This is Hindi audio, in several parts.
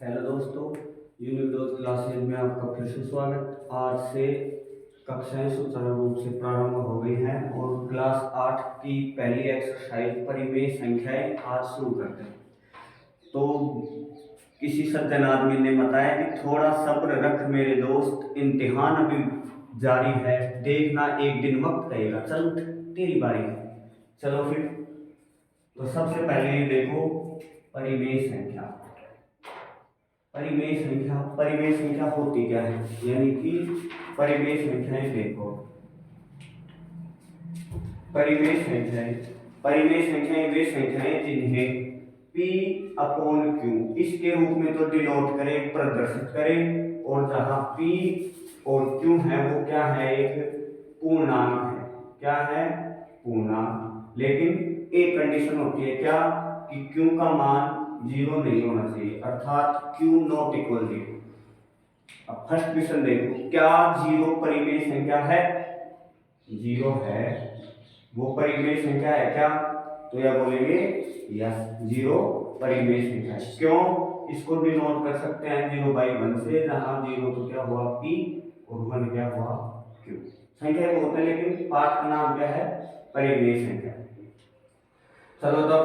हेलो दोस्तों, यूनिडोज क्लासेज में आपका फिर से स्वागत। आज से कक्षाएं सुचारू रूप से प्रारंभ हो गई हैं और क्लास 8 की पहली एक्सरसाइज परिमेय संख्याएं आज शुरू करते हैं। तो किसी सज्जन आदमी ने बताया कि थोड़ा सब्र रख मेरे दोस्त, इम्तिहान अभी जारी है, देखना एक दिन वक्त कहेगा, चल तेरी बारी है। चलो फिर, तो सबसे पहले ये देखो परिमेय संख्या। परिमेय संख्या होती क्या है, यानी कि परिमेय संख्याएं देखो। परिमेय संख्याएं वे संख्याएं जिन्हें P अपॉन Q इसके रूप में तो डिनोट करें, प्रदर्शित करें, और जहां P और Q है वो क्या है, एक पूर्णांक है। क्या है? पूर्णांक। लेकिन एक कंडीशन होती है क्या, कि Q का मान 0 नहीं होना चाहिए, अर्थात Q नॉट इक्वल 0। अब फर्स्ट क्वेश्चन देखो, क्या 0 परिमेय संख्या है? 0 है, वो परिमेय संख्या है क्या? तो यह बोलेंगे यस, 0 परिमेय संख्या है। क्यों? इसको भी नोट कर सकते हैं 0/1 से, जहां 0 तो क्या हुआ P और 1 क्या हुआ Q। संख्या बहुत है, लेकिन पाठ का नाम क्या है? परिमेय संख्या। चलो तब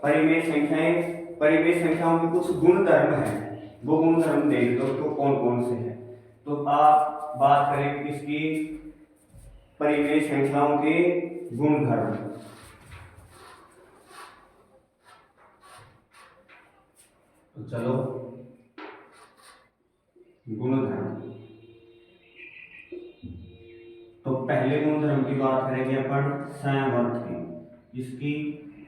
परिमेय संख्याओं के कुछ गुणधर्म हैं, वो गुणधर्म देख लो तो कौन कौन से हैं। तो आप बात करें किसकी? परिमेय संख्याओं के गुणधर्म। तो चलो गुणधर्म, तो पहले गुणधर्म की बात करेंगे अपन संवर्त की। इसकी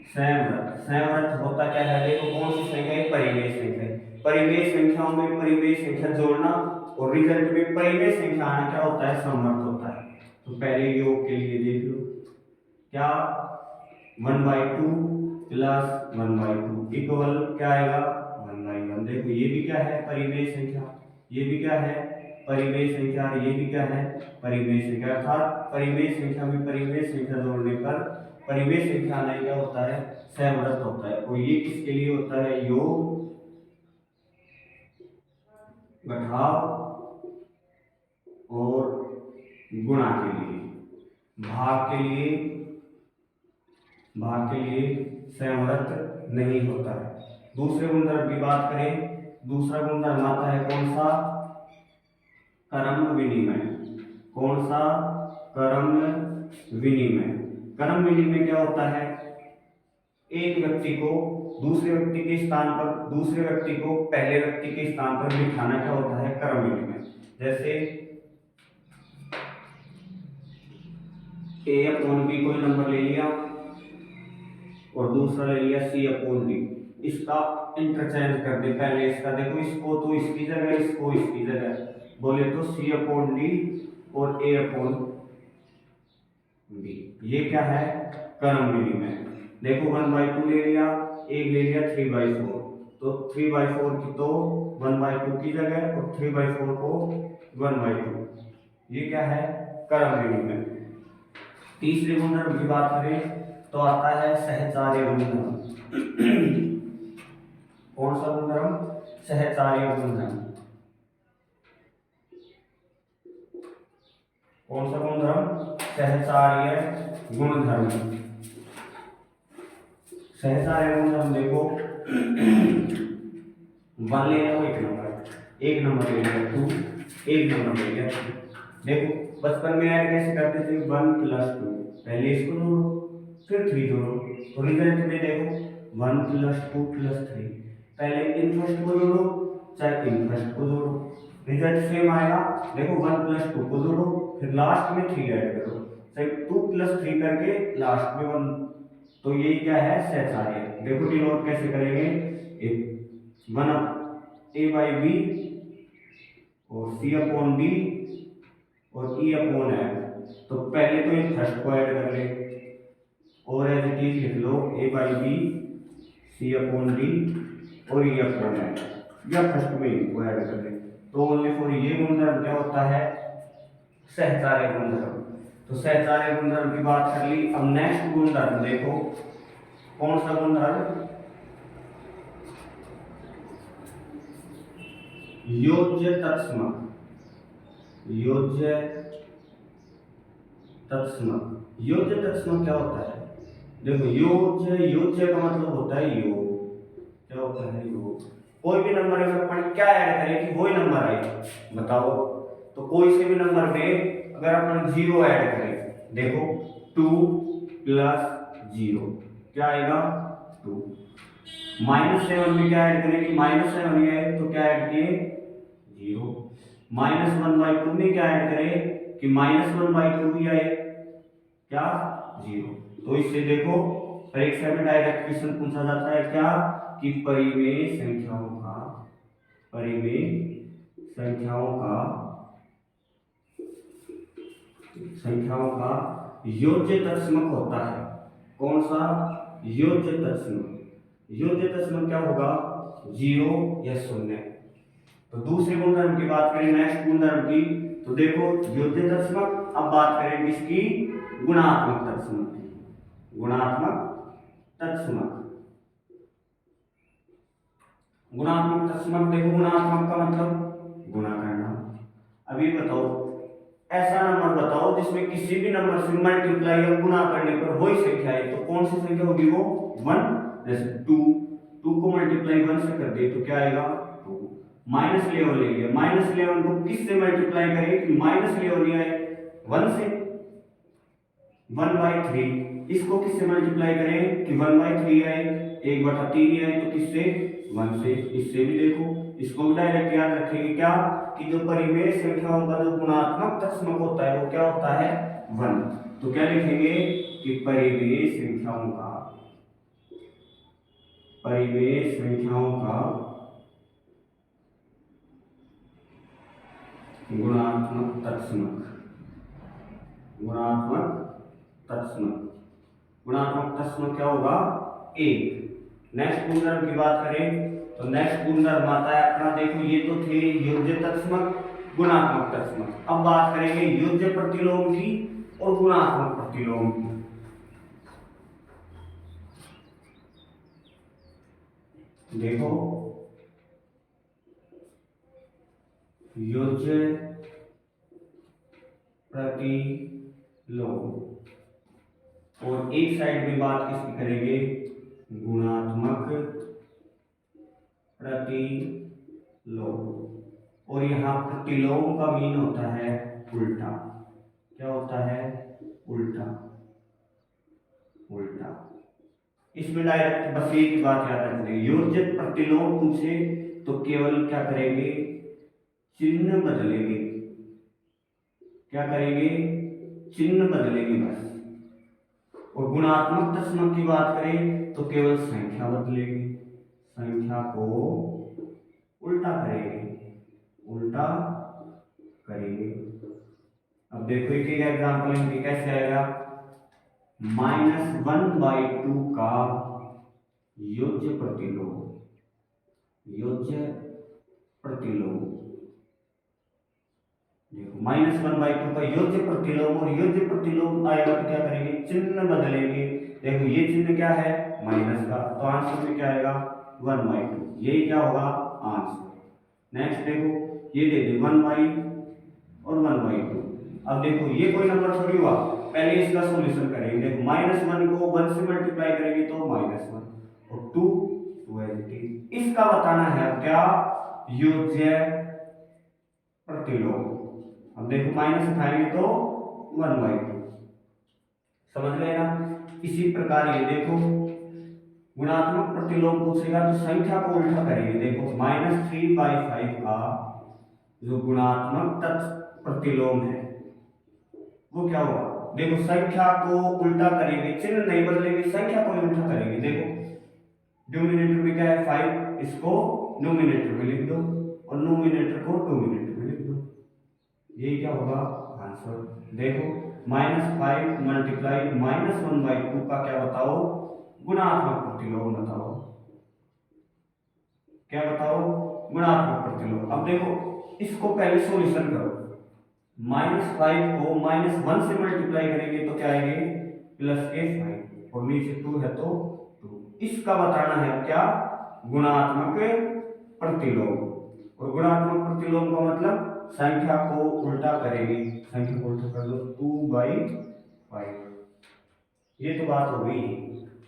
संवर्त होता क्या है? देखो कौन सी संख्या है? परिमेय संख्या। परिमेय संख्याओं में परिमेय संख्या जोड़ना और रिजल्ट में परिमेय संख्या आना क्या होता है? संवर्त होता है। तो पहले योग के लिए देख लो, क्या 1/2 प्लस 1/2 इक्वल क्या आएगा? 1/1। देखो ये भी क्या है? परिमेय संख्या। ये भी क्या है? परिमेय संख्या। ये भी क्या है? परिमेय संख्या। अर्थात परिमेय संख्या में परिमेय संख्या जोड़ने पर परिमेय संख्या आना क्या होता है? संवर्त होता है। और ये किसके लिए होता है? योग, घटाव और गुणा के लिए। भाग के लिए संवर्त नहीं होता है। दूसरे गुणधर्म की बात करें, दूसरा गुणधर्म आता है कौन सा? क्रम विनिमय। कौन सा? क्रम विनिमय। क्रम विनिमय क्या होता है? एक व्यक्ति को दूसरे व्यक्ति के स्थान पर, दूसरे व्यक्ति को पहले व्यक्ति के स्थान पर बिठाना क्या होता है? क्रम विनिमय। जैसे A/B कोई नंबर ले लिया और दूसरा ले लिया C/D, इसका इंटरचेंज कर दे। पहले इसका देखो, इसको तो इसकी जगह, इसको इसकी जगह, बोले तो C/D और A/B। ये क्या है? क्रम विनिमय। देखो 1/2 ले लिया, एक ले लिया 3/4, तो 3/4 की तो 1/2 की जगह और 3/4 को 1/2। ये क्या है? क्रम विनिमय। तीसरे गुणधर्म की बात करें तो आता है सहचार्य गुणधर्म। कौन सा गुणधर्म? सहचार्य गुणधर्म। कौन सा गुणधर्म? सहचार्य गुणधर्म। सहचार्य गुणधर्म देखो 1 ले लो, एक नंबर ले लिया 2, एक नंबर ले लिया 3। देखो बचपन में ऐड कैसे करते थे? 1 + 2, पहले इसको जोड़ो फिर 3 जोड़ो, तो रिजल्ट में देखो 1 + 2 + 3। पहले इन फर्स्ट को जोड़ो चाहे इन फर्स्ट को जोड़ो, रिजल्ट सेम आएगा। देखो 1 + 2 को जोड़ो, फिर लास्ट में 3 ऐड करो, चाहे 2 + 3 करके लास्ट में 1। तो ये क्या है? सहचार्य। देखो डिनोट कैसे करेंगे? 1 A/B और C/D और E/F। तो पहले तो इन फर्स्ट को ऐड कर ले और एज इट इज लिख लो A/B, C/D और E/F। या फर्स्ट में इनको ऐड कर ले, तो ओनली फॉर ये गुणधर्म क्या होता है? सहचार्य गुणधर्म। तो सहचार्य गुणधर्म की बात कर ली। अब नेक्स्ट गुणधर्म देखो, कौन सा गुणधर्म? योज्य तत्समक, योज्य तत्समक, योज्य तत्समक क्या होता है? देखो योज्य, योज्य का मतलब होता है योग। क्या होता है? योग। कोई भी नंबर में अपन क्या ऐड करें कि वही नंबर आए, बताओ। तो कोई से भी नंबर में अगर अपन 0 ऐड करें, देखो 2 + 0 क्या आएगा? 2। -7 में क्या ऐड करें कि -7 ही आए, तो क्या ऐड किए? 0। -1/2 में क्या ऐड करें कि -1/2 ही आए, क्या? 0। तो इससे देखो परीक्षा में डायरेक्ट क्वेश्चन पूछा जाता है क्या कि परिमेय संख्याओं का, परिमेय संख्याओं का योज्य तत्समक होता है। कौन सा? योज्य तत्समक। योज्य तत्समक क्या होगा? 0 या 0। तो दूसरे गुणधर्म की बात करें, नेक्स्ट गुणधर्म की, तो देखो योज्य तत्समक। अब बात करें किसकी? गुणात्मक तत्समक की। गुणात्मक तत्समक, गुणात्मक तत्समक। देखो गुणात्मक का मतलब गुणा करना। अभी बताओ ऐसा नंबर बताओ जिसमें किसी भी नंबर से मल्टीप्लाई या गुणा करने पर वही संख्या है, तो कौन सी संख्या होगी वो? 1। जैसे 2 को मल्टीप्लाई 1 से कर दे तो क्या आएगा? 2। -11 ले लिया, -11 को किससे मल्टीप्लाई करें कि -11 ही आए? 1 से। 1/3 इसको किससे मल्टीप्लाई करें कि 1/3 आए? 1/3 ही आए, तो किससे? 1 से। इससे भी देखो, इसको भी डायरेक्ट याद रखेंगे क्या कि जो परिमेय संख्याओं का जो गुणात्मक तत्समक होता है वो क्या होता है? 1। तो क्या लिखेंगे कि परिमेय संख्याओं का, परिमेय संख्याओं का गुणात्मक तत्समक, गुणात्मक तत्समक, गुणात्मक तत्समक क्या होगा? 1। नेक्स्ट गुणधर्म की बात करें तो नेक्स्ट गुणधर्म आता है अपना, देखो ये तो थे योज्य तत्समक, गुणात्मक तत्समक। अब बात करेंगे योज्य प्रतिलोम की और गुणात्मक प्रतिलोम की। देखो योज्य प्रतिलोम, और एक साइड में बात किसकी करेंगे? गुणात्मक प्रतिलोम। और यहाँ प्रतिलोम का मीन होता है उल्टा। क्या होता है? उल्टा। उल्टा। इसमें डायरेक्ट बस एक ही बात याद रखनी, योज्य प्रतिलोम पूछे तो केवल क्या करेंगे? चिन्ह बदलेंगे। क्या करेंगे? चिन्ह बदलेंगे बस। और गुणात्मक तत्समक की बात करें तो केवल संख्या बदलेगी, संख्या को उल्टा करेंगे, उल्टा करेंगे। अब देखो एक एक एग्जाम्पल इनके कैसे आएगा। -1/2 का योज्य प्रतिलोम, योज्य प्रतिलोम। देखो -1/2 का योज्य प्रतिलोम, और योज्य प्रतिलोम आएगा तो क्या करेंगे? चिन्ह बदलेंगे। देखो ये चिन्ह क्या है? माइनस का, तो आंसर में क्या आएगा? 1/2। यही क्या होगा? आंसर। नेक्स्ट देखो ये दे दे 1 और 1/2। अब देखो ये कोई नंबर थोड़ी हुआ, पहले इसका सॉल्यूशन करेंगे। देखो -1 को 1 से मल्टीप्लाई करेंगे तो -1 और 2 इसका बताना है क्या? योज्य प्रतिलोम। अब देखो माइनस उठाएंगे तो 1/2, समझ गए ना? इसी प्रकार ये देखो गुणात्मक प्रतिलोम पूछेगा तो संख्या को उल्टा करेंगे। देखो -3/5 का जो गुणात्मक प्रतिलोम है वो क्या होगा? देखो संख्या को उल्टा करेंगे, चिन्ह नहीं बदलेंगे, संख्या को उल्टा करेंगे। देखो डिनोमिनेटर में क्या है? 5, इसको न्यूमिनेटर में लिख दो और न्यूमिनेटर को डोमिनेटर में लिख दो। ये क्या होगा? आंसर। देखो -5 मल्टीप्लाई -1/2 का क्या बताओ? गुणात्मक प्रतिलोम बताओ। क्या बताओ? गुणात्मक प्रतिलोम। अब देखो इसको पहले सॉल्यूशन करो। -5 को -1 से मल्टीप्लाई करेंगे तो क्या आएंगे? +5 और नीचे 2 है तो 2। इसका बताना है क्या? गुणात्मक प्रतिलोम। और गुणात्मक प्रतिलोम का मतलब संख्या को उल्टा करेंगे, संख्या को उल्टा कर दो 2/5। ये तो बात हो गई।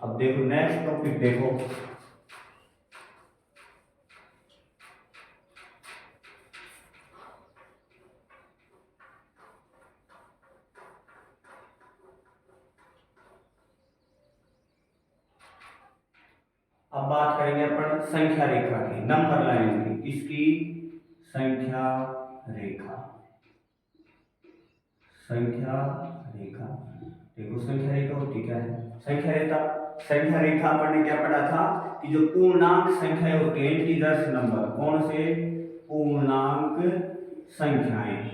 अब देखो नेक्स्ट टॉपिक देखो, अब बात करेंगे अपन संख्या रेखा की, नंबर लाइन की। इसकी संख्या रेखा, संख्या रेखा देखो संख्या रेखा होती क्या है? संख्या रेखा अपन ने क्या पढ़ा था कि जो पूर्णांक संख्याएं होती हैं, इंटीजर्स नंबर, कौन से? पूर्णांक संख्याएं।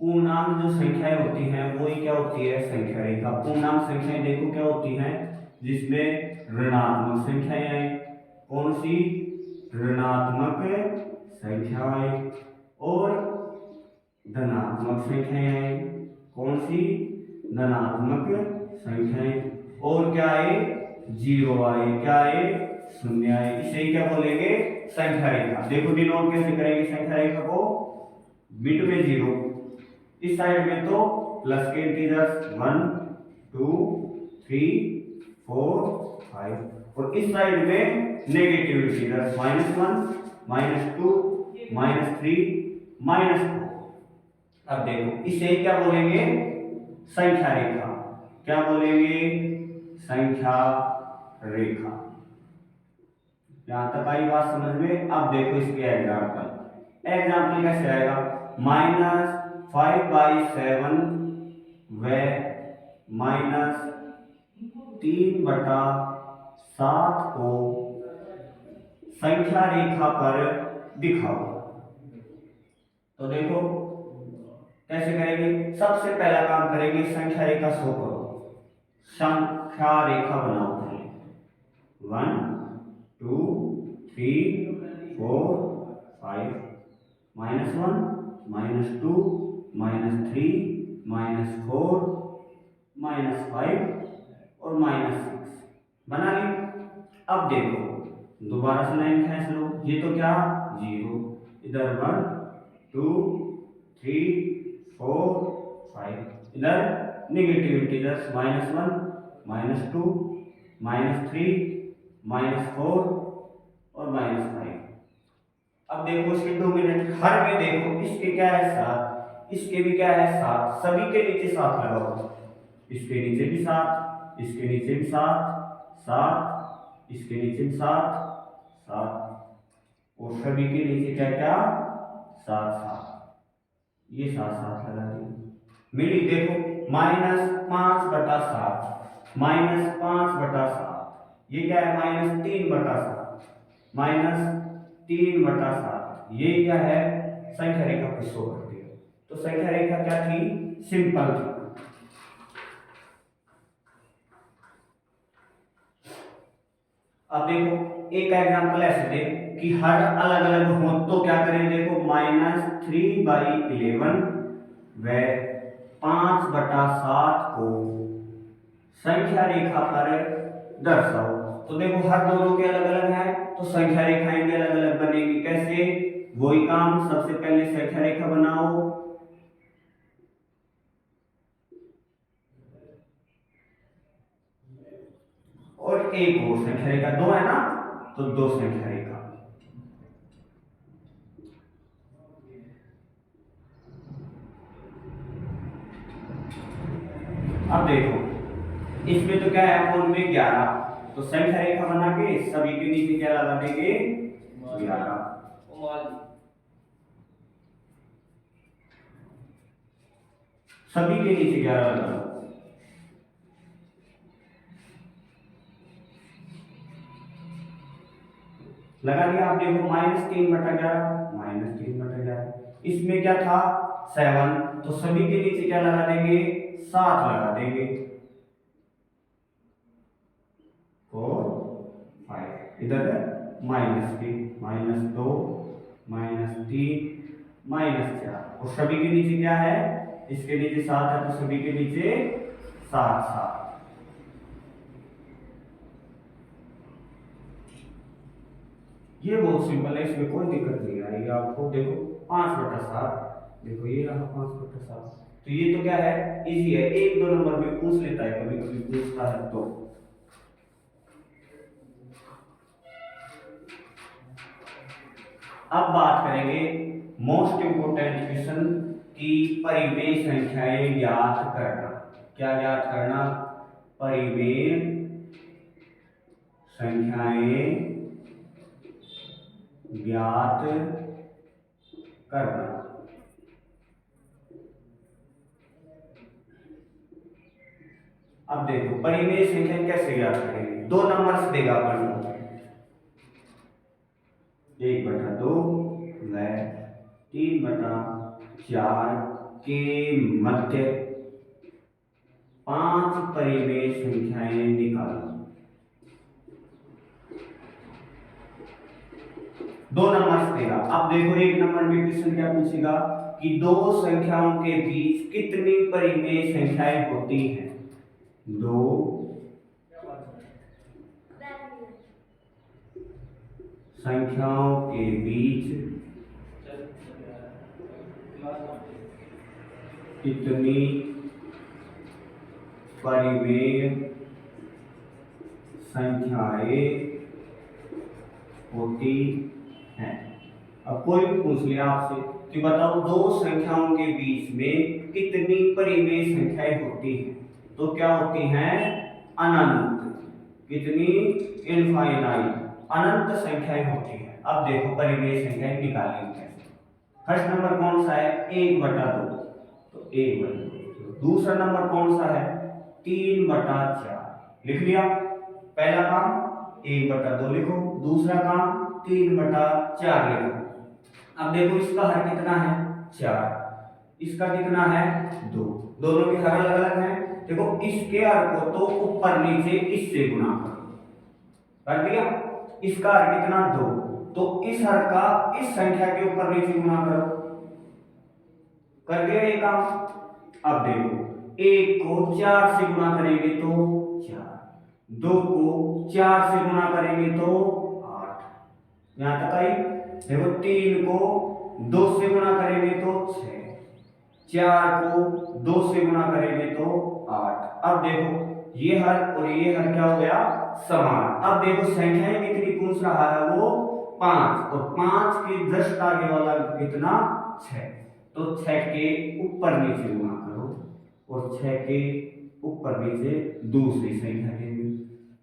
पूर्णांक जो संख्याएं होती हैं वो ही क्या होती है? संख्या रेखा। पूर्णांक संख्याएं देखो क्या होती हैं, जिसमें ऋणात्मक संख्याएं आए, कौन सी? ऋणात्मक संख्याएं, और धनात्मक संख्याएं आए, कौन सी? धनात्मक संख्याएं, और क्या आए? जीरो आए, क्या आए? शून्य आए। इसे क्या बोलेंगे? संख्या रेखा। देखो डिनोट कैसे करेंगे संख्या रेखा को? बिट में जीरो, इस साइड में तो प्लस के इंटीजर्स 1 2 3 4 5, और इस साइड में नेगेटिव इंटीजर्स -1 -2 -3 -4। अब देखो इसे क्या बोलेंगे? संख्या रेखा। क्या बोलेंगे? संख्या रेखा। यहां तक आई बात समझ में? अब देखो इसके एग्जाम्पल कैसे आएगा? -5/7 व -3/7 को संख्या रेखा पर दिखाओ। तो देखो कैसे करेंगे? सबसे पहला काम करेंगे, संख्या रेखा शो करो, संख्या रेखा बनाओ। 1 2 3 4 5 -1 -2 -3 -4 -5 और -6 बना ली। अब देखो दोबारा से लाइन खींच लो, ये तो क्या? जीरो, इधर 1 2 3 4 5, इधर नेगेटिव इंटीजर्स -1 -2 -3 -4 और -5। अब देखो इसके 2 मिनट, हर में देखो इसके क्या है? 7, इसके भी क्या है? 7, सभी के नीचे 7 लगाओ, इसके नीचे भी 7, इसके नीचे भी 7 7, इसके नीचे भी 7 7, और सभी के नीचे क्या क्या? 7 7, ये 7 7 लगा दिए, मिली। देखो -5/7, -5/7, ये क्या है? -3/7, -3/7, ये क्या है? संख्या रेखा को शो करती है। तो संख्या रेखा क्या थी? सिंपल थी। अब देखो एक एग्जांपल ऐसे दे कि हर अलग अलग हो, तो क्या करें? देखो -3/11 व 5/7 को संख्या रेखा पर दर्शाओ। तो देखो हर दोनों के अलग अलग है, तो संख्या रेखाएं भी अलग अलग बनेगी। कैसे? वही काम, सबसे पहले संख्या रेखा बनाओ, और एक और संख्या रेखा, 2 है ना, तो 2 संख्या रेखा। अब देखो इसमें तो क्या है? अपोन में 11, तो संख्या रेखा बना के सभी के नीचे क्या लगा देंगे? 11। सभी के नीचे 11 लगा, लगा लिया। आप देखो -3/11, -3/11, इसमें क्या था? 7, तो सभी के नीचे क्या लगा देंगे? 7 लगा देंगे, 4 5, इधर -3 -2 -3 -4, और सभी के नीचे क्या है? इसके नीचे 7 है, तो सभी के नीचे 7 7। ये बहुत सिंपल है, इसमें कोई दिक्कत नहीं आएगी आपको। देखो 5/7, देखो ये रहा 5/7। तो ये तो क्या है, इजी है, 1-2 नंबर में पूछ लेता है, कभी कभी पूछता है। तो अब बात करेंगे मोस्ट इंपोर्टेंट क्वेश्चन की, परिमेय संख्याएं ज्ञात करना। क्या ज्ञात करना, परिमेय संख्याएं ज्ञात करना। अब देखो परिमेय संख्या कैसे ज्ञात करेंगे, 2 नंबर से देगा अपन को, 1/2 व 3/4 के मध्य 5 परिमेय संख्याएं निकालो। 2 नंबर से देगा। अब देखो 1 नंबर में क्वेश्चन क्या पूछेगा कि दो संख्याओं के बीच कितनी परिमेय संख्याएं होती हैं। 2 संख्याओं के बीच कितनी परिमेय संख्याएं होती हैं। अब कोई भी पूछ लिया आपसे कि बताओ दो संख्याओं के बीच में कितनी परिमेय संख्याएं होती हैं, तो क्या होती हैं, अनंत। कितनी, इनफाइनाइट, अनंत संख्याएं होती हैं। अब देखो परिमेय संख्याएं निकालेंगे कैसे। फर्स्ट नंबर कौन सा है, 1/2, तो 1/2। दूसरा नंबर कौन सा है, 3/4। लिख लिया, पहला काम 1/2 लिखो, दूसरा काम 3/4 लिखो। अब देखो इसका हर कितना है, 4, इसका कितना है, 2, दोनों के हर अलग अलग हैं। देखो इसके हर को तो ऊपर नीचे इससे गुणा करो, कर दिया। इसका हर कितना, 2, तो इस हर का इस संख्या के ऊपर नीचे गुणा करो, कर दिया ये काम। अब देखो 1 को 4 से गुणा करेंगे तो 4, 2 को 4 से गुणा करेंगे तो 8, यहां तक आई। देखो 3 को 2 से गुणा करेंगे तो 6, 4 को 2 से गुणा करेंगे तो 8। अब देखो ये हर और ये हर क्या हो गया, समान। अब देखो संख्याएं कितनी पूछ रहा है वो, 5, और 5 के जस्ट आगे वाला कितना, 6, तो 6 के ऊपर नीचे गुणा करो, और 6 के ऊपर नीचे दूसरी संख्या के भी।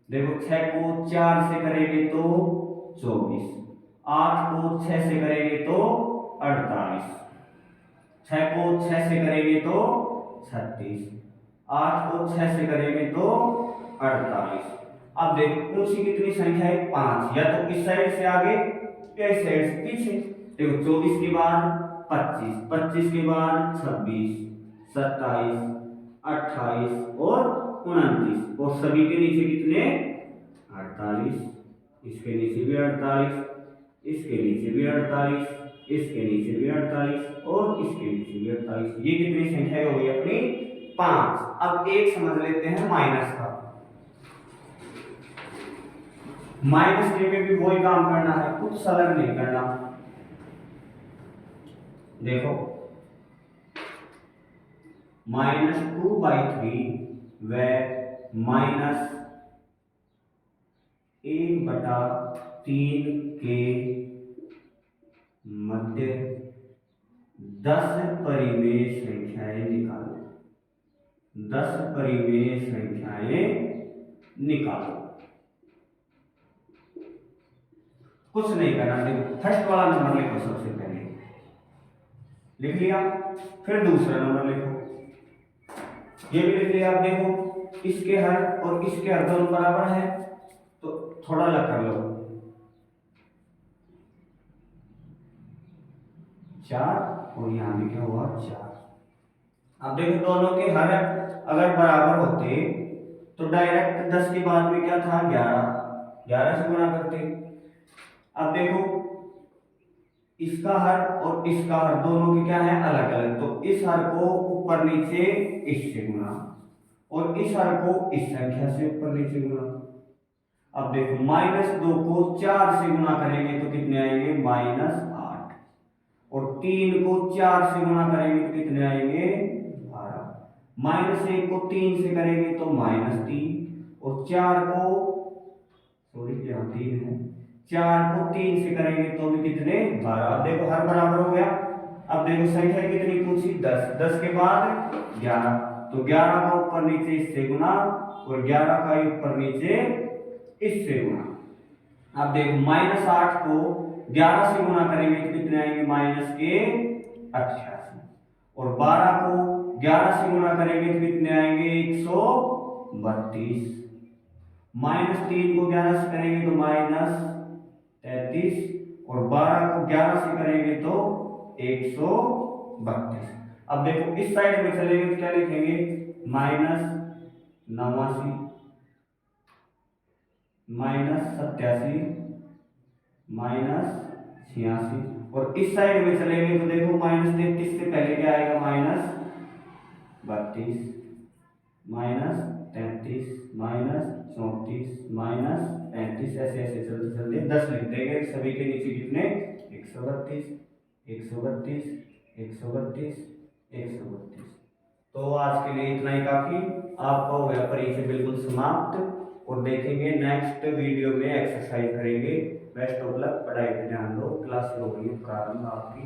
देखो 6 को 4 से करेंगे तो 24, 8 को 6 से करेंगे तो 48, 6 को 6 से करेंगे तो 36, 8 को 6 से करेंगे तो 48। अब देखो पूछी कितनी संख्या है, 5, या तो इस साइड से आगे या इस साइड से पीछे। देखो 24 के बाद 25, 25 के बाद 26, 27, 28 और 29, और सभी के नीचे कितने, 48, इसके नीचे भी 48, इसके नीचे भी 48, इसके नीचे भी 48 और इसके नीचे भी 48। ये कितनी संख्या हो गई अपनी, 5। अब एक समझ लेते हैं माइनस का। माइनस के में भी वही काम करना है, कुछ अलग नहीं करना। देखो -2/3 व -1/3 के मध्य 10 परिमेय संख्याएं निकालो। 10 परिमेय संख्याएं निकालो। कुछ नहीं करना, देखो फर्स्ट वाला नंबर लिखो, सबसे पहले लिख लिया, फिर दूसरा नंबर लिखो, ये भी लिख लिया। आप देखो इसके हर और इसके हर दोनों बराबर है, तो थोड़ा अलग कर लो, 4 और यहां भी क्या हुआ, 4। अब देखो दोनों के हर अगर बराबर होते तो डायरेक्ट 10 के बाद में क्या था, 11 से गुणा करते। अब देखो इसका हर और इसका हर दोनों के क्या है, अलग अलग, तो इस हर को ऊपर नीचे इससे गुणा, और इस हर को इस संख्या से ऊपर नीचे गुणा। अब देखो -2 को 4 से गुना करेंगे तो कितने आएंगे -8, और 3 को 4 से गुना करेंगे तो कितने आएंगे 12, -1 को 3 से करेंगे तो -3, और 4 को, सॉरी यहाँ 3 है, 4 को 3 से करेंगे तो भी कितने 12। अब देखो हर बराबर हो गया। अब देखो संख्या कितनी पूछी 10, 10 के बाद 11, तो 11 का ऊपर नीचे इससे गुना, और 11 का ऊपर नीचे इससे गुना। अब देखो -8 को 11 से गुना करेंगे तो कितने आएंगे -88, और 12 को 11 से गुना करेंगे तो कितने आएंगे 132, -3 को 11 से करेंगे तो -33, और 12 को 11 से करेंगे तो 132। अब देखो इस साइड में चलेंगे तो क्या लिखेंगे -89, -87, -86, और इस साइड में चलेंगे तो देखो -33 से पहले क्या आएगा -32, -33, -34, -35, ऐसे ऐसे चलते चलते 10 लिख देंगे। सभी के नीचे कितने 132, 132, 132, 132। तो आज के लिए इतना ही काफी। आपका हो गया परिचय बिल्कुल समाप्त, और देखेंगे नेक्स्ट वीडियो में एक्सरसाइज करेंगे। बेस्ट ऑफ लक, पढ़ाई पे ध्यान दो, क्लास हो गई प्रारंभ आपकी।